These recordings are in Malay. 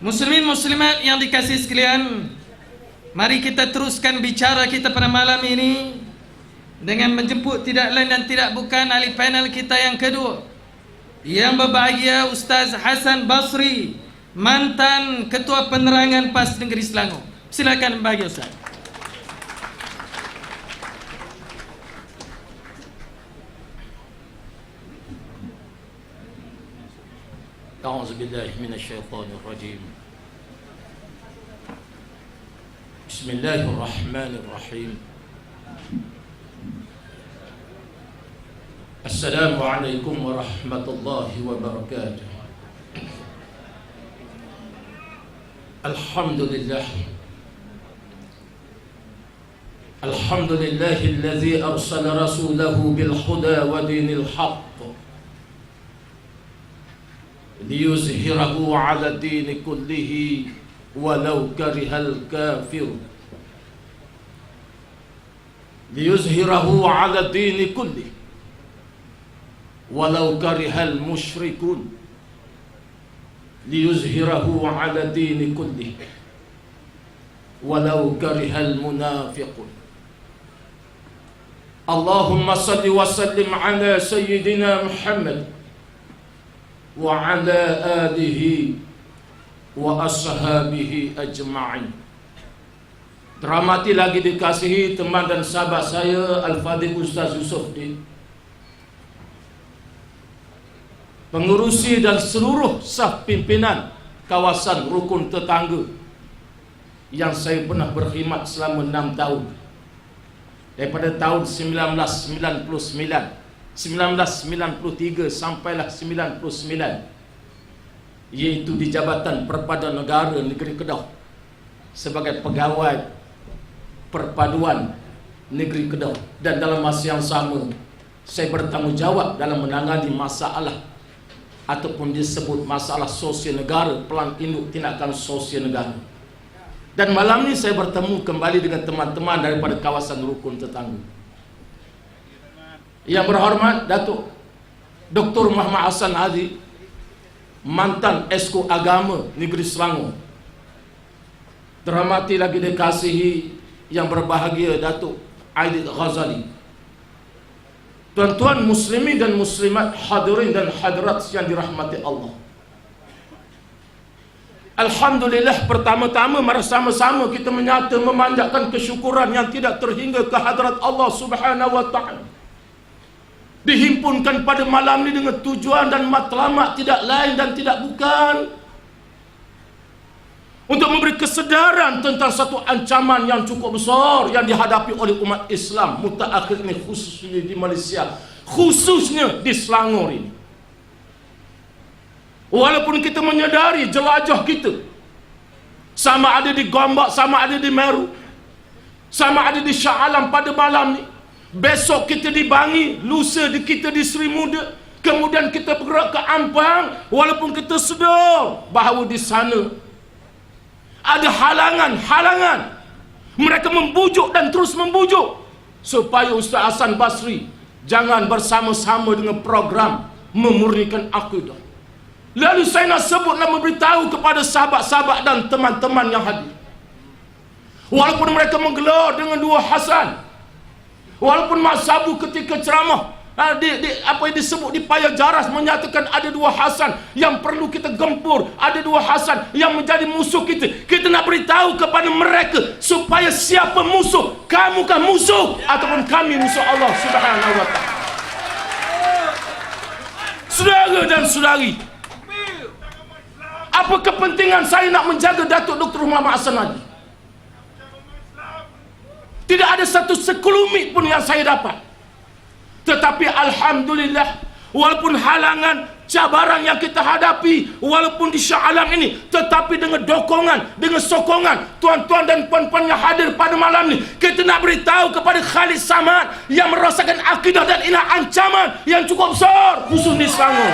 Muslimin muslimat yang dikasihi sekalian, mari kita teruskan bicara kita pada malam ini dengan menjemput tidak lain dan tidak bukan ahli panel kita yang kedua, yang berbahagia Ustaz Hasan Basri, mantan Ketua Penerangan PAS Negeri Selangor. Silakan berbahagia Ustaz. أعوذ بالله من الشيطان الرجيم. بسم الله الرحمن الرحيم. السلام عليكم ورحمة الله وبركاته. الحمد لله الحمد لله الذي أرسل رسوله بالهدى ودين الحق ليظهره على الدين كله ولو كره الكافر ليظهره على الدين كله ولو كره المشركون ليظهره على الدين كله ولو كره المنافقون. اللهم صل وسلم على سيدنا محمد وعلى آله وأصحابه أجمعين. Terhormati lagi dikasihi teman dan sahabat saya Al-Fadhil Ustaz Yusufdin, pengurusi dan seluruh saf pimpinan kawasan rukun tetangga yang saya pernah berkhidmat selama 6 tahun, daripada tahun 1999 1993 sampailah 99, iaitu di Jabatan Perpaduan Negara Negeri Kedah sebagai pegawai perpaduan Negeri Kedah, dan dalam masa yang sama saya bertanggungjawab dalam menangani masalah ataupun disebut masalah sosial negara, pelan induk tindakan sosial negara. Dan malam ini saya bertemu kembali dengan teman-teman daripada kawasan rukun tetangga. Yang berhormat Datuk Dr. Muhammad Hassan Hadi, mantan Esko Agama Negeri Selangor. Terhormati lagi dikasihi yang berbahagia Datuk Aidil Ghazali. Tuan-tuan muslimin dan muslimat, hadirin dan hadirat yang dirahmati Allah. Alhamdulillah, pertama-tama mari sama-sama kita menyata memanjatkan kesyukuran yang tidak terhingga ke hadrat Allah Subhanahu wa taala. Dihimpunkan pada malam ini dengan tujuan dan matlamat tidak lain dan tidak bukan untuk memberi kesedaran tentang satu ancaman yang cukup besar yang dihadapi oleh umat Islam mutaakhir ini, khususnya di Malaysia, khususnya di Selangor ini. Walaupun kita menyadari jelajah kita, sama ada di Gombak, sama ada di Meru, sama ada di Shah Alam pada malam ini, besok kita di Bangi, lusa kita di Seri Muda, kemudian kita bergerak ke Ampang, walaupun kita sedar bahawa di sana ada halangan-halangan. Mereka membujuk dan terus membujuk supaya Ustaz Hasan Basri jangan bersama-sama dengan program memurnikan akidah. Lalu saya nak sebut dan memberitahu kepada sahabat-sahabat dan teman-teman yang hadir, walaupun mereka menggelar dengan dua Hasan, walaupun Mak Sabu ketika ceramah apa yang disebut di Payah Jaras menyatakan ada dua Hasan yang perlu kita gempur, ada dua Hasan yang menjadi musuh kita. Kita nak beritahu kepada mereka supaya siapa musuh, kamukah musuh ataupun kami musuh Allah Subhanahu wa taala. Saudara dan saudari, apa kepentingan saya nak menjaga Datuk Dr. Muhammad Hassan Hadi? Tidak ada satu sekelumit pun yang saya dapat. Tetapi alhamdulillah, walaupun halangan, cabaran yang kita hadapi, walaupun di Shah Alam ini, tetapi dengan dokongan, dengan sokongan tuan-tuan dan puan-puan yang hadir pada malam ini, kita nak beritahu kepada Khalid Samad yang merasakan akidah dan ini ancaman yang cukup besar khusus di Selangor.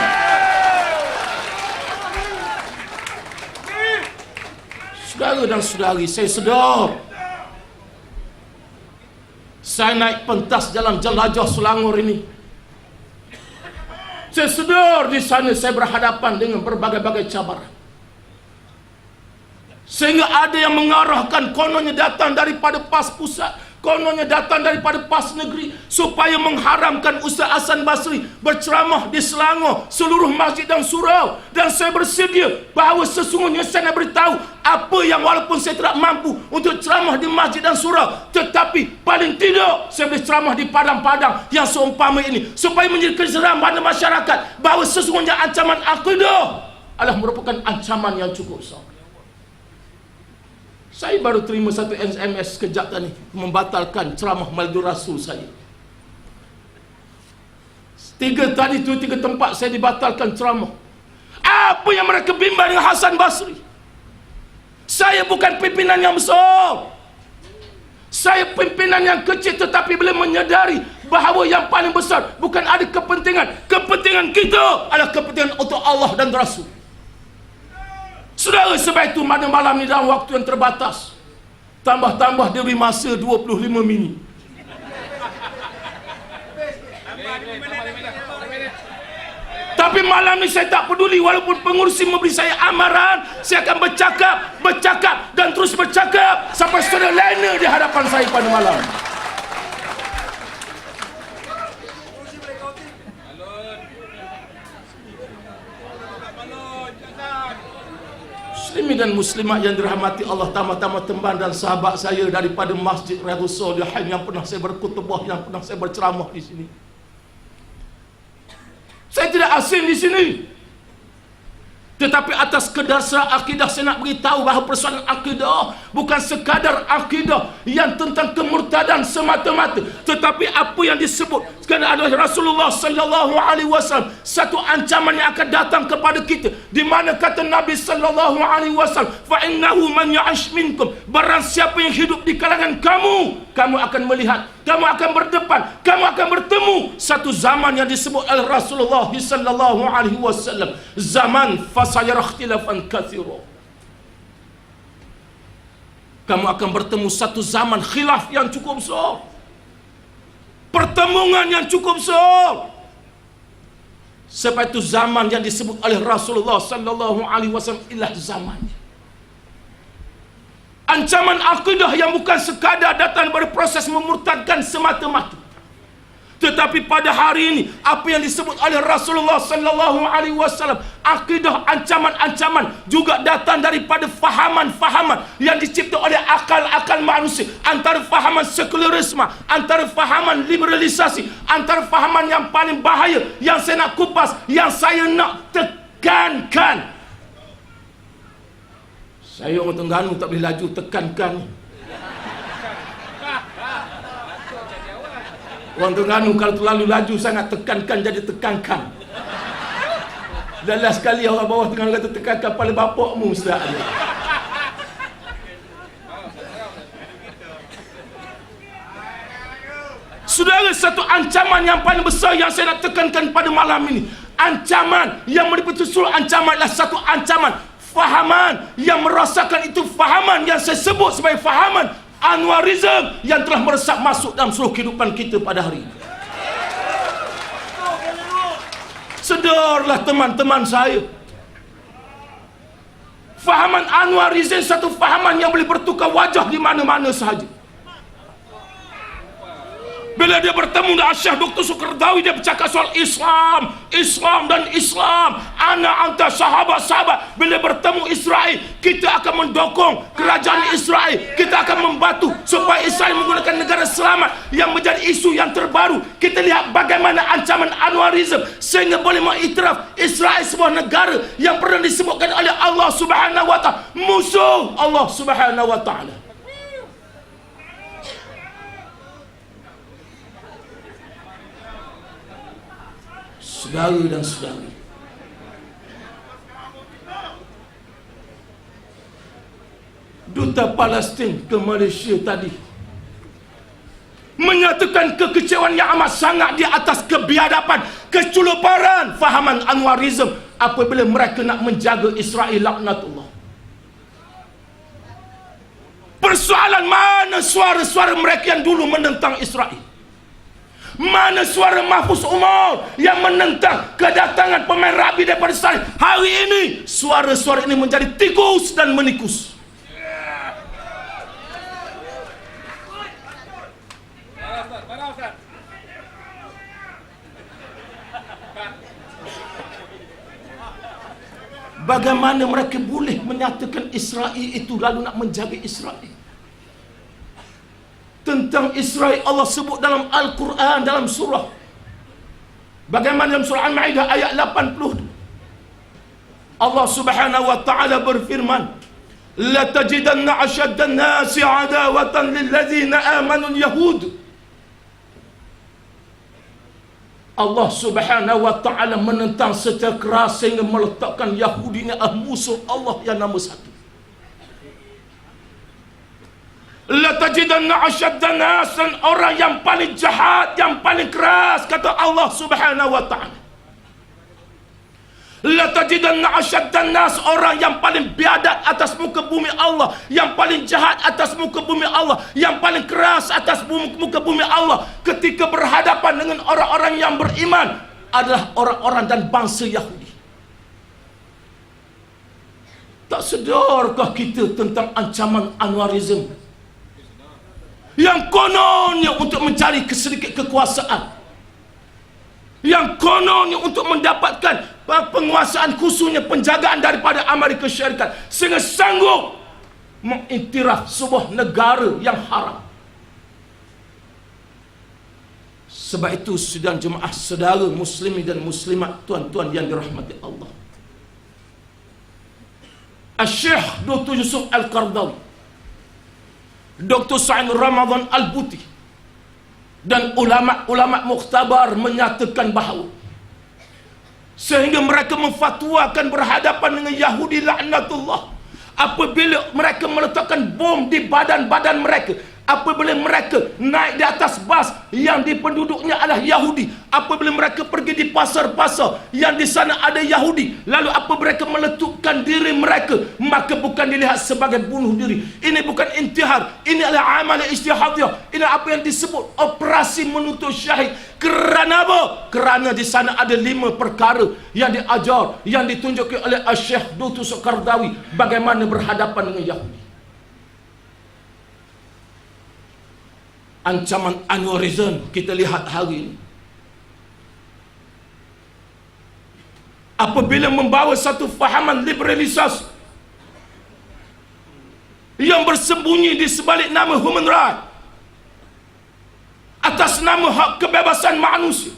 Saudara dan saudari, saya sedar saya naik pentas dalam jelajah Selangor ini. Saya sedar di sana saya berhadapan dengan berbagai-bagai cabaran. Sehingga ada yang mengarahkan, kononnya datang daripada PAS pusat, kononnya datang daripada PAS negeri, supaya mengharamkan Ustaz Hasan Basri berceramah di Selangor, seluruh masjid dan surau. Dan saya bersedia bahawa sesungguhnya saya nak beritahu apa yang walaupun saya tidak mampu untuk ceramah di masjid dan surau, tetapi paling tidak saya boleh ceramah di padang-padang yang seumpama ini, supaya menjadi kesedaran pada masyarakat bahawa sesungguhnya ancaman akidah adalah merupakan ancaman yang cukup besar. Saya baru terima satu SMS sekejap tadi membatalkan ceramah Maulid Rasul saya. Tiga tempat saya dibatalkan ceramah. Apa yang mereka bimbang dengan Hasan Basri? Saya bukan pimpinan yang besar. Saya pimpinan yang kecil, tetapi boleh menyadari bahawa yang paling besar bukan ada kepentingan. Kepentingan kita adalah kepentingan untuk Allah dan Rasul. Saudara, sebab itu pada malam ni dalam waktu yang terbatas, tambah-tambah dia beri masa 25 minit. Tapi malam ni saya tak peduli, walaupun pengurusi memberi saya amaran, saya akan bercakap dan terus bercakap sampai saudara lena di hadapan saya pada malam. Muslimin dan muslimat yang dirahmati Allah, tambah-tambah teman dan sahabat saya daripada Masjid Riyadhus Shalihin yang pernah saya berkhutbah, yang pernah saya berceramah di sini. Saya tidak asing di sini, tetapi atas kedasar akidah saya nak beritahu bahawa persoalan akidah bukan sekadar akidah yang tentang kemurtadan semata-mata, tetapi apa yang disebut kerana adalah Rasulullah sallallahu alaihi wasallam, satu ancaman yang akan datang kepada kita, di mana kata Nabi sallallahu alaihi wasallam, fa innahu man ya'ish minkum, barang siapa yang hidup di kalangan kamu akan melihat, kamu akan berdepan, kamu akan bertemu satu zaman yang disebut oleh Rasulullah sallallahu alaihi wasallam, zaman fasayara ikhtilafan katsira. Kamu akan bertemu satu zaman khilaf yang cukup besar, pertemuan yang cukup besar. Sebab itu zaman yang disebut oleh Rasulullah sallallahu alaihi wasallam ialah zamannya. Ancaman akidah yang bukan sekadar datang daripada proses memurtadkan semata-mata, tetapi pada hari ini apa yang disebut oleh Rasulullah sallallahu alaihi wasallam, akidah ancaman-ancaman juga datang daripada fahaman-fahaman yang dicipta oleh akal-akal manusia, antara fahaman sekularisme, antara fahaman liberalisasi, antara fahaman yang paling bahaya yang saya nak kupas, yang saya nak tekankan. Saya orang Terengganu tak boleh laju tekankan. Orang Terengganu kalau terlalu laju sangat tekankan jadi tekankan. Last sekali orang bawah Terengganu kata tekankan kepala bapakmu, Ustaz. Saudara, satu ancaman yang paling besar yang saya nak tekankan pada malam ini, ancaman yang meliputi seluruh ancaman adalah satu ancaman fahaman yang merasakan itu fahaman yang saya sebut sebagai fahaman Anwarism yang telah meresap masuk dalam seluruh kehidupan kita pada hari ini. Sedarlah teman-teman saya, fahaman Anwarism satu fahaman yang boleh bertukar wajah di mana-mana sahaja. Bila dia bertemu dengan Syekh Dr. Sukardawi, dia bercakap soal Islam dan Islam. Ana anta sahabat-sahabat. Bila bertemu Israel, kita akan mendukung kerajaan Israel. Kita akan membantu supaya Israel menggunakan negara selamat yang menjadi isu yang terbaru. Kita lihat bagaimana ancaman Anwarism sehingga boleh mengiktiraf Israel sebuah negara yang pernah disebutkan oleh Allah Subhanahu wa taala musuh Allah Subhanahu wa taala. Saudara dan saudari, Duta Palestin ke Malaysia tadi menyatakan kekecewaan yang amat sangat di atas kebiadaban, keculuparan fahaman Anwarism apabila mereka nak menjaga Israel laknatullah. Persoalan mana suara-suara mereka yang dulu menentang Israel? Mana suara Mahfuz Umar yang menentang kedatangan pemain rugby daripada Israel? Hari ini suara-suara ini menjadi tikus dan menikus. Bagaimana mereka boleh menyatakan Israel itu lalu nak menjaga Israel? Tentang Israel Allah sebut dalam Al-Quran, dalam surah. Bagaimana dalam surah Al-Ma'idah ayat 80. Allah Subhanahu wa taala berfirman, "La tajidanna ashaddan nasi 'adawatan lil ladzina amanu al-yahud." Allah Subhanahu wa taala menentang secara keras sehingga meletakkan Yahudi ini musuh Allah yang nombor satu. La tajidanna ashaddan nasan, orang yang paling jahat, yang paling keras, kata Allah Subhanahu wa taala. La tajidanna ashaddan nas, orang yang paling biadab atas muka bumi Allah, yang paling jahat atas muka bumi Allah, yang paling keras atas muka bumi Allah ketika berhadapan dengan orang-orang yang beriman adalah orang-orang dan bangsa Yahudi. Tak sedarkah kita tentang ancaman Anwarism yang kononnya untuk mencari sedikit kekuasaan, yang kononnya untuk mendapatkan penguasaan, khususnya penjagaan daripada Amerika Syarikat, sehingga sanggup mengiktiraf sebuah negara yang haram. Sebab itu sidang jemaah saudara muslimin dan muslimat, tuan-tuan yang dirahmati Allah, Syekh Dr. Yusuf Al-Qaradawi, Dr. Sa'id Ramadan Al-Buti dan ulama-ulama mukhtabar menyatakan bahawa sehingga mereka memfatwakan berhadapan dengan Yahudi laknatullah, apabila mereka meletakkan bom di badan-badan mereka, apabila mereka naik di atas bas yang di penduduknya adalah Yahudi, apabila mereka pergi di pasar-pasar yang di sana ada Yahudi, lalu apabila mereka meletupkan diri mereka, maka bukan dilihat sebagai bunuh diri. Ini bukan intihar, ini adalah amal ijtihadiyah. Ini apa yang disebut operasi menuntut syahid. Kerana apa? Kerana di sana ada 5 perkara yang diajar, yang ditunjukkan oleh Syekh Dr. Qaradawi bagaimana berhadapan dengan Yahudi. Ancaman Anwarism kita lihat hari ini, apabila membawa satu fahaman liberalisasi yang bersembunyi di sebalik nama human right, atas nama hak kebebasan manusia.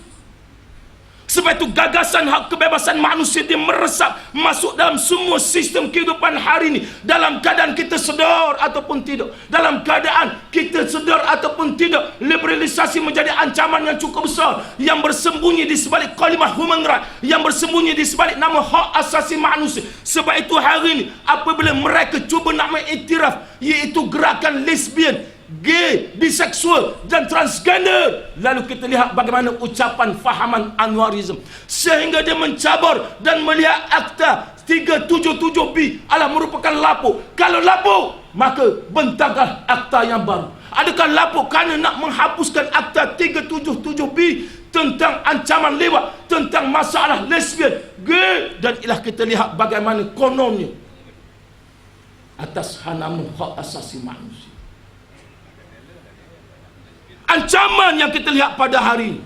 Sebab itu gagasan hak kebebasan manusia dia meresap masuk dalam semua sistem kehidupan hari ini, dalam keadaan kita sedar ataupun tidak. Dalam keadaan kita sedar ataupun tidak, liberalisasi menjadi ancaman yang cukup besar, yang bersembunyi di sebalik kalimah human right, yang bersembunyi di sebalik nama hak asasi manusia. Sebab itu hari ini apabila mereka cuba nak mengiktiraf, iaitu gerakan lesbian, gay, biseksual dan transgender, lalu kita lihat bagaimana ucapan fahaman Anwarism sehingga dia mencabar dan melihat akta 377B adalah merupakan lapuk. Kalau lapuk, maka bentanglah akta yang baru. Adakah lapuk kerana nak menghapuskan akta 377B tentang ancaman lewat, tentang masalah lesbian, gay, dan ialah kita lihat bagaimana kononnya atas nama hak asasi manusia. Ancaman yang kita lihat pada hari ini,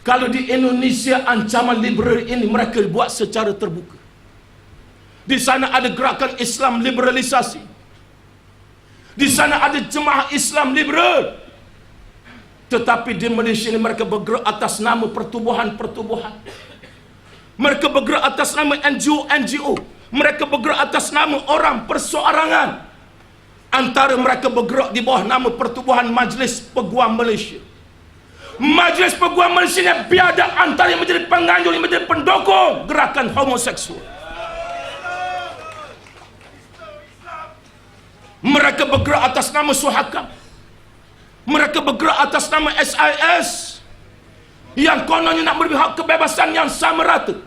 kalau di Indonesia ancaman liberal ini mereka buat secara terbuka. Di sana ada gerakan Islam liberalisasi, di sana ada jemaah Islam liberal. Tetapi di Malaysia ini mereka bergerak atas nama pertubuhan-pertubuhan, mereka bergerak atas nama NGO, mereka bergerak atas nama orang perseorangan. Antara mereka bergerak di bawah nama Pertubuhan Majlis Peguam Malaysia. Majlis Peguam Malaysia yang biadab, antara yang menjadi penganjur, yang menjadi pendukung gerakan homoseksual. Mereka bergerak atas nama Suhakam, mereka bergerak atas nama SIS, yang kononnya nak beri hak kebebasan yang sama rata.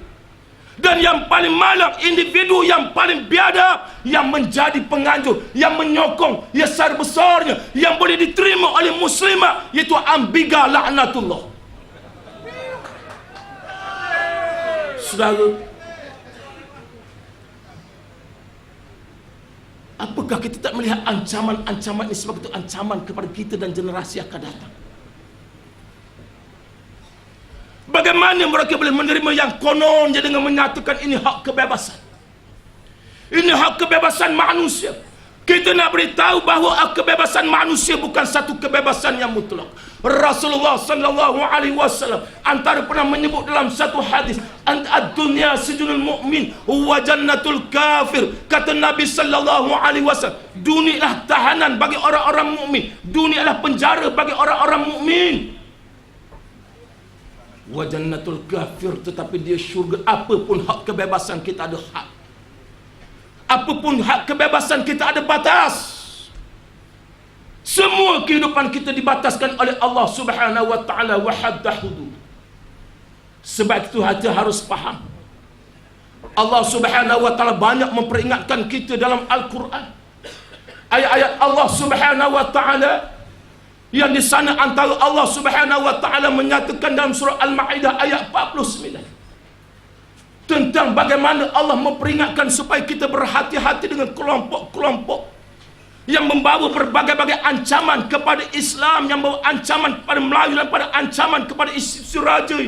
Dan yang paling malang, individu yang paling biadab, yang menjadi penganjur, yang menyokong, yang besar-besarnya, yang boleh diterima oleh muslimah, iaitu Ambiga laknatullah. Saudara, apakah kita tak melihat ancaman-ancaman ini? Sebab itu ancaman kepada kita dan generasi yang akan datang. Bagaimana mereka boleh menerima yang konon je dengan menyatakan ini hak kebebasan? Ini hak kebebasan manusia. Kita nak beritahu bahawa hak kebebasan manusia bukan satu kebebasan yang mutlak. Rasulullah sallallahu alaihi wasallam antara pernah menyebut dalam satu hadis, ad-dunya sijnul mu'min wa jannatul kafir. Kata Nabi sallallahu alaihi wasallam, dunia adalah tahanan bagi orang-orang mukmin, dunia adalah penjara bagi orang-orang mukmin. Wa jannatul kafir, tetapi dia syurga. Apapun hak kebebasan kita ada hak. Apapun hak kebebasan kita ada batas. Semua kehidupan kita dibataskan oleh Allah Subhanahu wa taala, wa hadda hudud. Sebab itu kita harus faham. Allah Subhanahu wa taala banyak memperingatkan kita dalam Al-Quran. Ayat-ayat Allah Subhanahu wa taala yang di sana antara Allah Subhanahu wa taala menyatakan dalam surah Al-Maidah ayat 49 tentang bagaimana Allah memperingatkan supaya kita berhati-hati dengan kelompok-kelompok yang membawa berbagai-bagai ancaman kepada Islam, yang membawa ancaman kepada Melayu dan pada ancaman kepada institusi raja.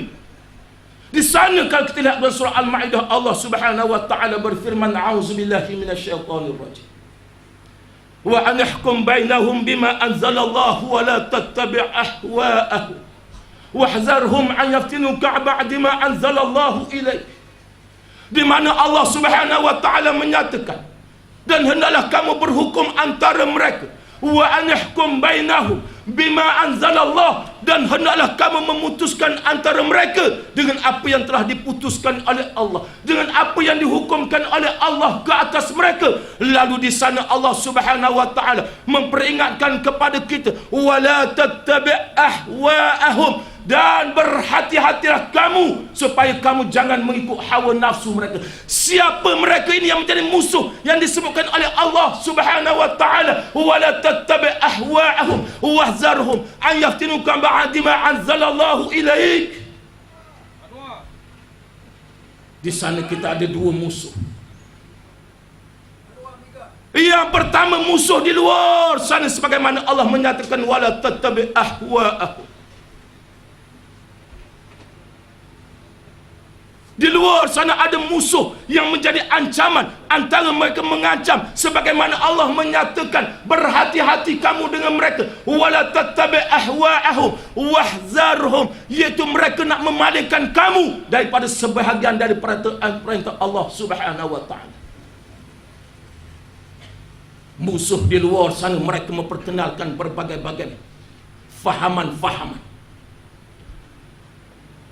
Di sana kalau kita lihat dalam surah Al-Maidah, Allah Subhanahu wa taala berfirman, a'udzubillahi minasyaitonir rajim. Wa anihkum bainahum bima anzalallahu wa la tattabi' ahwa'ahum wahzarhum an yaftinuka ba'da ma anzalallahu ilaik. Di mana Allah Subhanahu wa taala menyatakan, dan hendaklah kamu berhukum antara mereka, wa anihkum bainahum bima anzalallah, dan hendaklah kamu memutuskan antara mereka dengan apa yang telah diputuskan oleh Allah, dengan apa yang dihukumkan oleh Allah ke atas mereka. Lalu di sana Allah Subhanahu wa taala memperingatkan kepada kita, wala tattabi' ahwa'ahum, dan berhati-hatilah kamu supaya kamu jangan mengikut hawa nafsu mereka. Siapa mereka ini yang menjadi musuh yang disebutkan oleh Allah Subhanahu wa taala, wala tattabi' ahwa'ahum wahzarhum an yaftinuka ba'da ma anzalallahu ilaik. Di sana kita ada dua musuh. Yang pertama musuh di luar sana, sebagaimana Allah menyatakan, wala tattabi' ahwa'ahum. Di luar sana ada musuh yang menjadi ancaman. Antara mereka mengancam, sebagaimana Allah menyatakan, berhati-hati kamu dengan mereka, wala tattabi' ahwa'ahum wahzarhum, iaitu mereka nak memalingkan kamu daripada sebahagian dari perintah Allah Subhanahu wa taala. Musuh di luar sana mereka memperkenalkan berbagai-bagai fahaman-fahaman.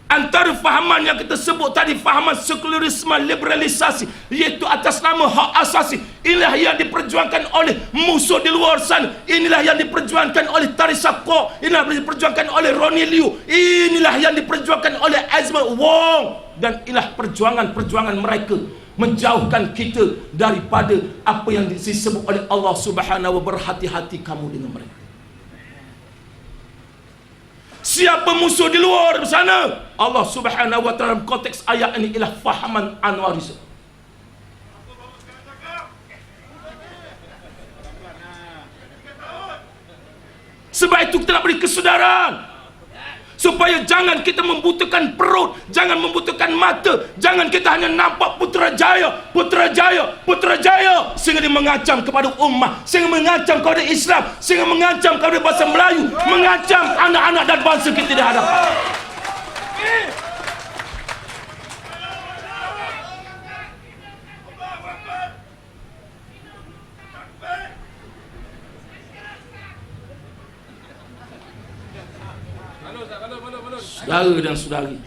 Antara fahaman yang kita sebut tadi, fahaman sekularisme, liberalisasi, iaitu atas nama hak asasi. Inilah yang diperjuangkan oleh musuh di luar sana. Inilah yang diperjuangkan oleh Teresa Kok. Inilah yang diperjuangkan oleh Ronnie Liu. Inilah yang diperjuangkan oleh Azma Wong. Dan inilah perjuangan-perjuangan mereka menjauhkan kita daripada apa yang disebut oleh Allah Subhanahu wa taala, berhati-hati kamu dengan mereka. Siapa musuh di luar sana? Allah Subhanahu wa taala dalam konteks ayat ini ialah fahaman Anwarisme. Sebab itu kita nak beri kesedaran supaya jangan kita membutuhkan perut, jangan membutuhkan mata, jangan kita hanya nampak Putrajaya, Putrajaya, Putrajaya, sehingga dia mengancam kepada ummah, sehingga mengancam kepada Islam, sehingga mengancam kepada bangsa Melayu, mengancam anak-anak dan bangsa kita di hadapan. Saudara dan saudari,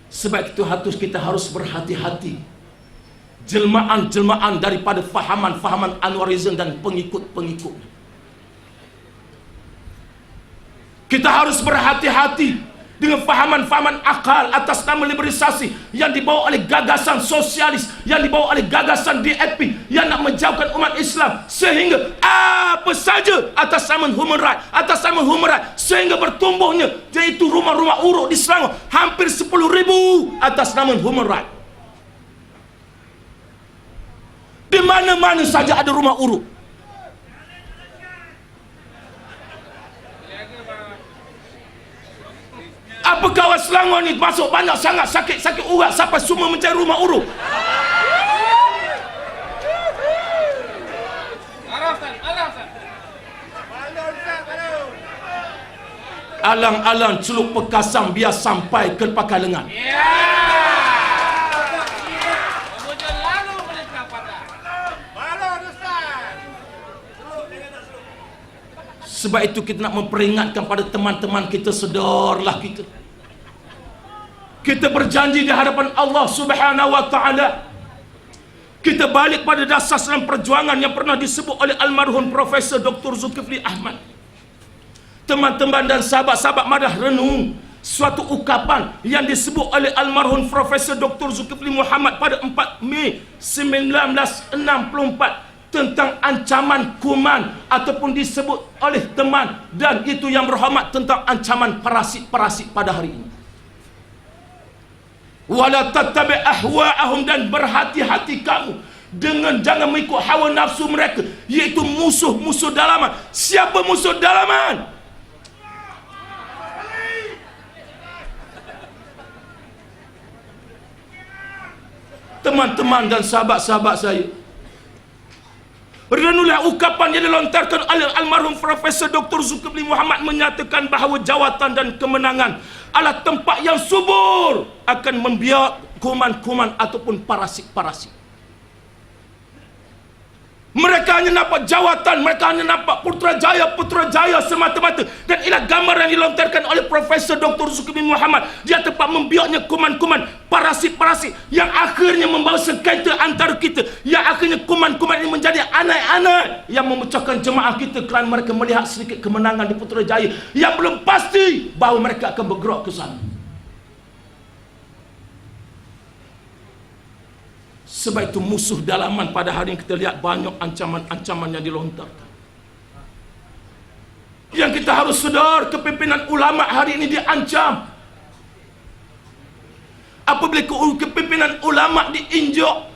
sebab itu kita harus berhati-hati. Jelmaan-jelmaan daripada fahaman-fahaman Anwarisme dan pengikut-pengikut. Kita harus berhati-hati dengan fahaman-fahaman akal atas nama liberalisasi yang dibawa oleh gagasan sosialis, yang dibawa oleh gagasan DAP yang nak menjauhkan umat Islam, sehingga apa saja atas nama human right, atas nama human right, sehingga bertumbuhnya iaitu rumah-rumah uruk di Selangor hampir 10,000 atas nama human right. Di mana-mana saja ada rumah uruk. Apa kawasan Selangor ni masuk banyak sangat sakit-sakit urat sampai semua mencari rumah urut. Alang-alang celup pekasam biar sampai ke pakai lengan. Sebab itu kita nak memperingatkan pada teman-teman kita, sedarlah kita. Kita berjanji di hadapan Allah Subhanahu wa taala. Kita balik pada dasar dalam perjuangan yang pernah disebut oleh almarhum Profesor Dr. Zulkifli Ahmad. Teman-teman dan sahabat-sahabat madah renung suatu ukapan yang disebut oleh almarhum Profesor Dr. Zulkifli Muhammad pada 4 Mei 1964 tentang ancaman kuman, ataupun disebut oleh teman dan itu yang berhormat tentang ancaman parasit-parasit pada hari ini. Wala tattabi' ahwa'ahum, dan berhati-hati kamu dengan jangan mengikut hawa nafsu mereka, iaitu musuh-musuh dalaman. Siapa musuh dalaman? Teman-teman dan sahabat-sahabat saya, renunglah ukapan yang dilontarkan oleh almarhum Profesor Dr. Zulkifli Muhammad, menyatakan bahawa jawatan dan kemenangan adalah tempat yang subur akan membiak kuman-kuman ataupun parasit-parasit. Mereka hanya nampak jawatan, mereka hanya nampak Putrajaya semata-mata. Dan inilah gambar yang dilontarkan oleh Profesor Dr. Zulkifli Muhammad. Dia tempat membiaknya kuman-kuman, parasit-parasit yang akhirnya membawa sengketa antara kita, yang akhirnya kuman-kuman ini menjadi anak-anak yang memecahkan jemaah kita kerana mereka melihat sedikit kemenangan di Putrajaya yang belum pasti bahawa mereka akan bergerak ke sana. Sebab itu musuh dalaman pada hari ini kita lihat banyak ancaman-ancaman yang dilontarkan. Yang kita harus sedar, kepimpinan ulama hari ini diancam. Apabila kepimpinan ulama diinjak,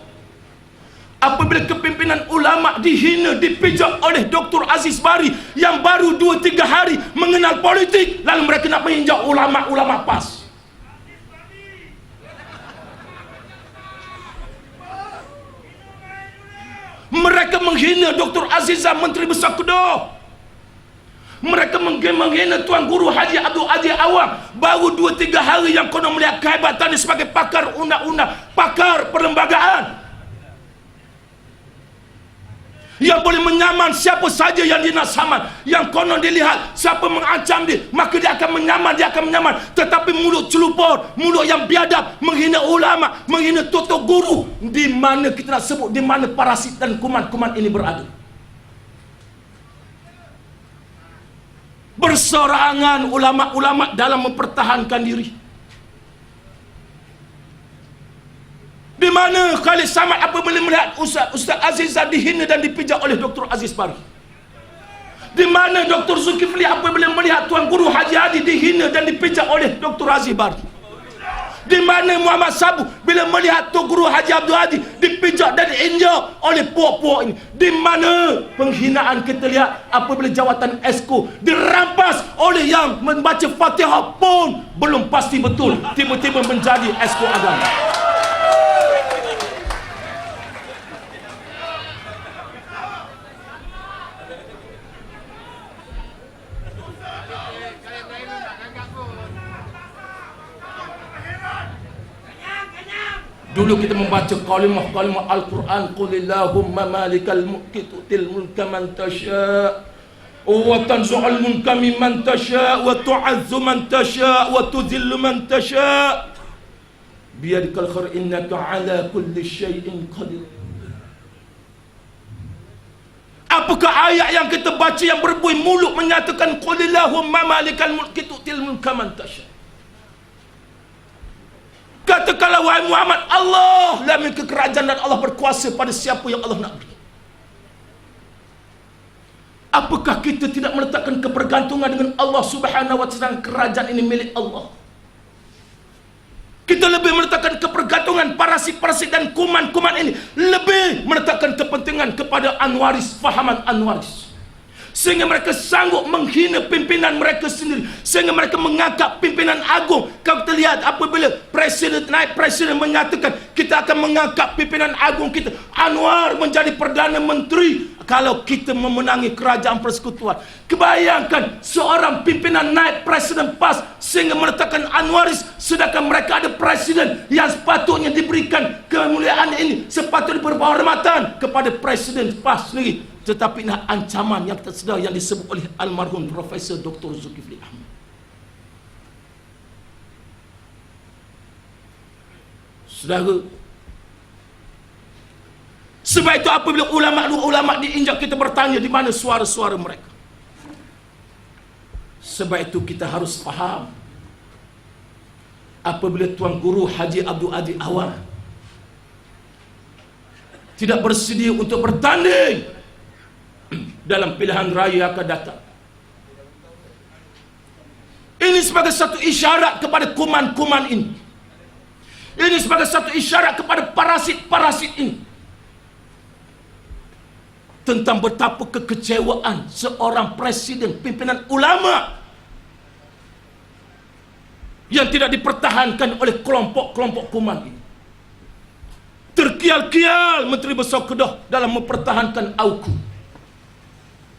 apabila kepimpinan ulama dihina, dipijak oleh Dr. Aziz Bari yang baru 2-3 hari mengenal politik, lalu mereka nak menginjak ulama-ulama PAS. Mereka menghina Dr. Azizah, Menteri Besar Kedah. Mereka menghina Tuan Guru Haji Abdul Aziz Awang, baru 2-3 hari yang konon melihat kehebatannya sebagai pakar undang-undang, pakar perlembagaan, yang boleh menyaman siapa saja yang dia nak saman. Yang konon dilihat siapa mengancam dia, maka dia akan menyaman, Tetapi mulut celupur, mulut yang biadab, menghina ulama, menghina tutur guru, di mana kita nak sebut, di mana parasit dan kuman-kuman ini berada. Berserangan ulama-ulama dalam mempertahankan diri. Di mana Khalid Samad apabila melihat Ustaz Azizah dihina dan dipijak oleh Dr. Aziz Bari? Di mana Dr. Zulkifli apabila melihat Tuan Guru Haji Hadi dihina dan dipijak oleh Dr. Aziz Bari? Di mana Muhammad Sabu bila melihat Tuan Guru Haji Abdul Hadi dipijak dan diinjak oleh puak-puak ini? Di mana penghinaan kita lihat apabila jawatan Esko dirampas oleh yang membaca Fatihah pun belum pasti betul, tiba-tiba menjadi Esko agama. Dulu kita membaca kalimah Al-Quran, Qulillahumma malikal mulki tu'til mulka man tasha' wa tanzu'ul mulka mimman tasha' wa tu'azzu man tasha' wa tudhillu man tasha' biyadikal khair innaka ala kulli syai'in qadir. Apakah ayat yang kita baca yang berbuih mulut menyatakan Qulillahumma malikal mulki tu'til mulka man tasha'? Katakanlah wahai Muhammad, Allah lah memiliki kerajaan dan Allah berkuasa pada siapa yang Allah nak beri. Apakah kita tidak meletakkan kebergantungan dengan Allah Subhanahu wa taala? Kerajaan ini milik Allah. Kita lebih meletakkan kebergantungan parasit-parasit dan kuman-kuman ini, lebih meletakkan kepentingan kepada Anwaris, fahaman Anwaris. sehingga mereka sanggup menghina pimpinan mereka sendiri, sehingga mereka mengangkat pimpinan agung. Kau kita lihat apabila presiden naik, presiden menyatakan kita akan mengangkat pimpinan agung kita, Anwar menjadi Perdana Menteri. Kalau kita memenangi kerajaan persekutuan, kebayangkan seorang pimpinan naik, presiden PAS, sehingga meletakkan Anwaris, sedangkan mereka ada presiden yang sepatutnya diberikan kemuliaan ini, sepatutnya berhormatan kepada presiden PAS sendiri. Tetapi nak ancaman yang tak sedar yang disebut oleh almarhum Profesor Dr. Zulkifli Ahmad. Saudara, sebab itu apabila ulama diinjak, kita bertanya di mana suara-suara mereka. Sebab itu kita harus faham, apabila Tuan Guru Haji Abdul Aziz Awad tidak bersedia untuk bertanding dalam pilihan raya akan datang, ini sebagai satu isyarat kepada kuman-kuman ini. Ini sebagai satu isyarat kepada parasit-parasit ini, tentang betapa kekecewaan seorang presiden, pimpinan ulama yang tidak dipertahankan oleh kelompok-kelompok kuman ini. Terkial-kial Menteri Besar Kedah dalam mempertahankan AUKU.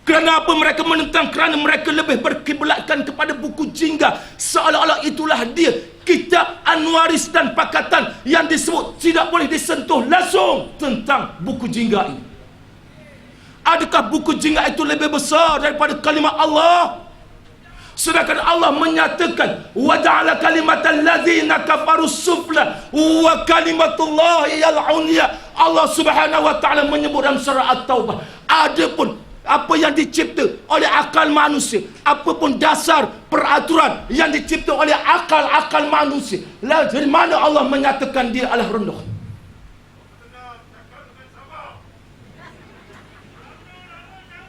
Kerana apa mereka menentang? Kerana mereka lebih berkiblatkan kepada buku jingga, seolah-olah itulah dia kitab Anwaris dan Pakatan yang disebut tidak boleh disentuh langsung tentang buku jingga ini. Adakah buku jingga itu lebih besar daripada kalimat Allah? Sedangkan Allah menyatakan wa ja'ala kalimatal ladzina kafaru sufla wa kalimatullahi al-'ulya. Allah Subhanahu wa taala menyebut dalam surah At-Taubah, adapun apa yang dicipta oleh akal manusia, apapun dasar peraturan yang dicipta oleh akal-akal manusia, dari mana Allah menyatakan dia adalah rendah?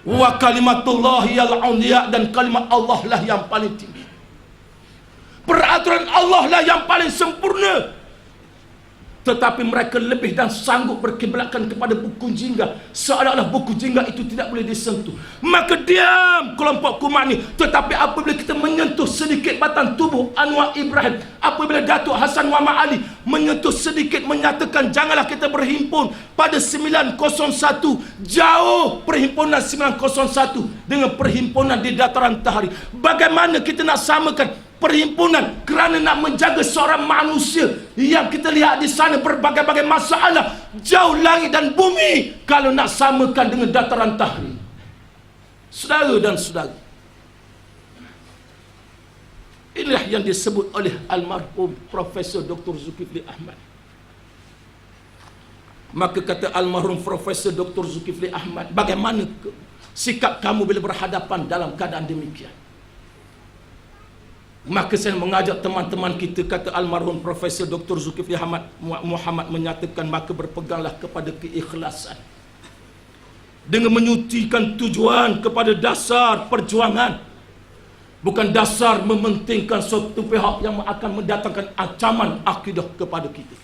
Wa kalimatullahi al-'ulya, dan kalimat Allah lah yang paling tinggi. Peraturan Allah lah yang paling sempurna. Tetapi mereka lebih dan sanggup berkiblatkan kepada buku jingga, seolah-olah buku jingga itu tidak boleh disentuh. Maka diam kelompok kuman ini. Tetapi apabila kita menyentuh sedikit batang tubuh Anwar Ibrahim, apabila Datuk Hassan Muhammad Ali menyentuh sedikit, menyatakan janganlah kita berhimpun pada 901, jauh perhimpunan 901 dengan perhimpunan di dataran Tahrir. Bagaimana kita nak samakan perhimpunan kerana nak menjaga seorang manusia yang kita lihat di sana berbagai-bagai masalah, jauh langit dan bumi, kalau nak samakan dengan dataran Tahrir? Saudara dan saudara, inilah yang disebut oleh almarhum Profesor Dr. Zulkifli Ahmad. Maka kata almarhum Profesor Dr. Zulkifli Ahmad, bagaimana sikap kamu bila berhadapan dalam keadaan demikian? Maka saya mengajak teman-teman kita, kata almarhum Profesor Dr. Zulkifli Ahmad Muhammad menyatakan, maka berpeganglah kepada keikhlasan dengan menyutikan tujuan kepada dasar perjuangan, bukan dasar mementingkan suatu pihak yang akan mendatangkan ancaman akidah kepada kita.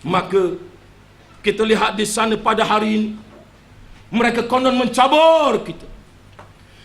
Maka kita lihat di sana pada hari ini, mereka konon mencabar kita.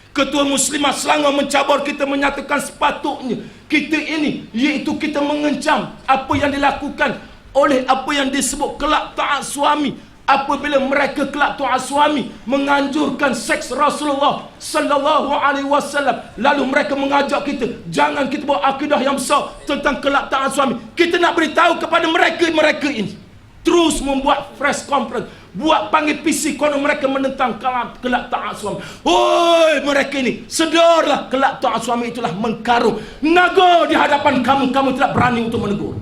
Ketua Muslimah Selangor mencabar kita, menyatakan sepatutnya kita ini, iaitu kita mengencam apa yang dilakukan oleh apa yang disebut kelak taat suami. Apabila mereka kelak taat suami menganjurkan seks Rasulullah sallallahu alaihi wasallam, lalu mereka mengajak kita jangan kita buat akidah yang besar tentang kelak taat suami. Kita nak beritahu kepada mereka ini, terus membuat press conference, buat panggil PC, konon mereka menentang kelak taat suami. Oi, mereka ini, sedarlah kelak taat suami itulah mengkarung. Naga di hadapan kamu, kamu tidak berani untuk menegur.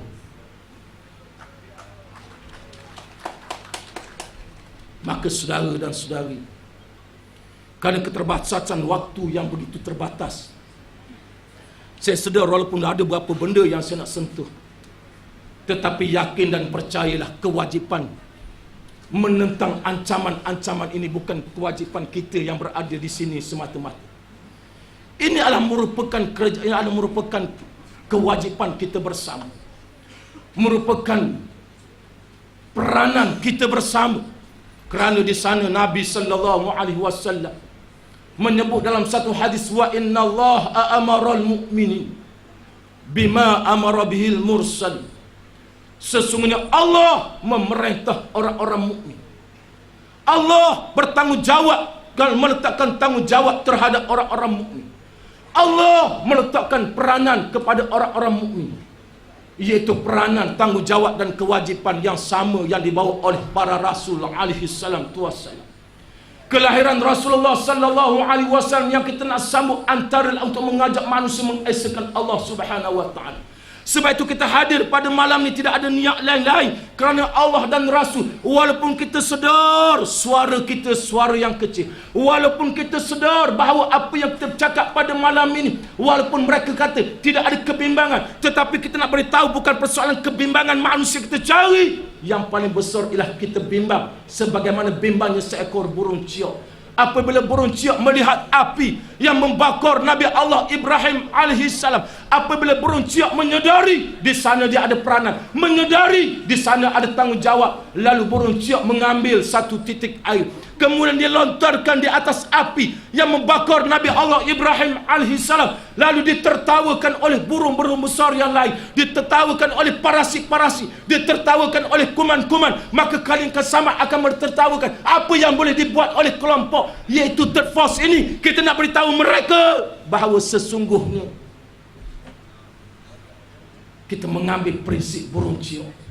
Maka saudara dan saudari, kerana keterbatasan waktu yang begitu terbatas, saya sedar walaupun ada beberapa benda yang saya nak sentuh, tetapi yakin dan percayalah, kewajipan menentang ancaman-ancaman ini bukan kewajipan kita yang berada di sini semata-mata. Ini adalah merupakan kewajipan kita bersama, merupakan peranan kita bersama. Kerana di sana Nabi sallallahu alaihi wasallam menyebut dalam satu hadis, wa innallaha amaral mu'minin bima amara bihil mursal. Sesungguhnya Allah memerintah orang-orang mukmin. Allah bertanggungjawab dan meletakkan tanggungjawab terhadap orang-orang mukmin. Allah meletakkan peranan kepada orang-orang mukmin, iaitu peranan, tanggungjawab dan kewajipan yang sama yang dibawa oleh para rasul alaihi salam tuassalam. Kelahiran Rasulullah sallallahu alaihi wasallam yang kita nak sambut antara untuk mengajak manusia mengesahkan Allah Subhanahu wa taala. Sebab itu kita hadir pada malam ni tidak ada niat lain-lain, kerana Allah dan Rasul. Walaupun kita sedar suara kita suara yang kecil, walaupun kita sedar bahawa apa yang kita bercakap pada malam ini, walaupun mereka kata tidak ada kebimbangan, tetapi kita nak beritahu bukan persoalan kebimbangan manusia kita cari. Yang paling besar ialah kita bimbang sebagaimana bimbangnya seekor burung ciok. Apabila burung ciok melihat api yang membakar Nabi Allah Ibrahim alaihissalam, apabila burung ciok menyedari di sana dia ada peranan, menyedari di sana ada tanggungjawab, lalu burung ciok mengambil satu titik air, kemudian dia lontarkan di atas api yang membakar Nabi Allah Ibrahim alaihissalam, lalu ditertawakan oleh burung-burung besar yang lain, ditertawakan oleh parasit-parasit, ditertawakan oleh kuman-kuman. Maka kalian sama akan tertawakan apa yang boleh dibuat oleh kelompok, iaitu third force ini. Kita nak beritahu mereka bahawa sesungguhnya kita mengambil prinsip burung ciok.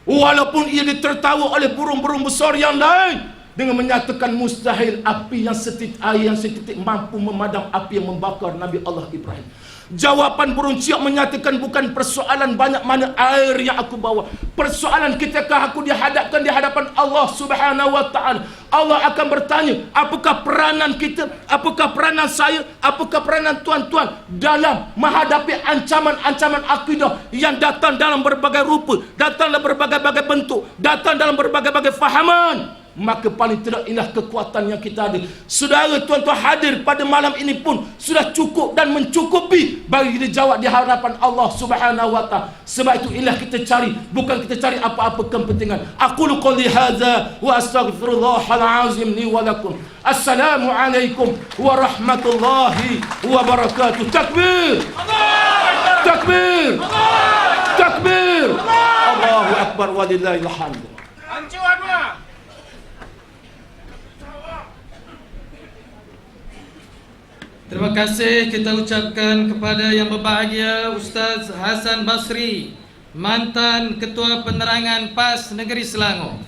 Walaupun ia ditertawa oleh burung-burung besar yang lain dengan menyatakan mustahil api yang setitik air yang setitik mampu memadam api yang membakar Nabi Allah Ibrahim. Jawapan burung ciok menyatakan bukan persoalan banyak mana air yang aku bawa. Persoalan ketika aku dihadapkan di hadapan Allah Subhanahu wa taala. Allah akan bertanya, apakah peranan kita, apakah peranan saya, apakah peranan tuan-tuan dalam menghadapi ancaman-ancaman akidah yang datang dalam berbagai rupa, datang dalam berbagai-bagai bentuk, datang dalam berbagai-bagai fahaman. Maka paling tidak inilah kekuatan yang kita ada. Saudara tuan-tuan hadir pada malam ini pun sudah cukup dan mencukupi bagi dijawab di hadapan Allah Subhanahu wa taala. Sebab itu inilah kita cari, bukan kita cari apa-apa kepentingan. Aqulu qouli hadza wa astaghfirullahal azim li wa lakum. Assalamu alaikum warahmatullahi wabarakatuh. Takbir. Takbir. Takbir. Allahu akbar walillahil hamd. Ancu Anwar. Terima kasih kita ucapkan kepada yang berbahagia Ustaz Hasan Basri, mantan Ketua Penerangan PAS Negeri Selangor.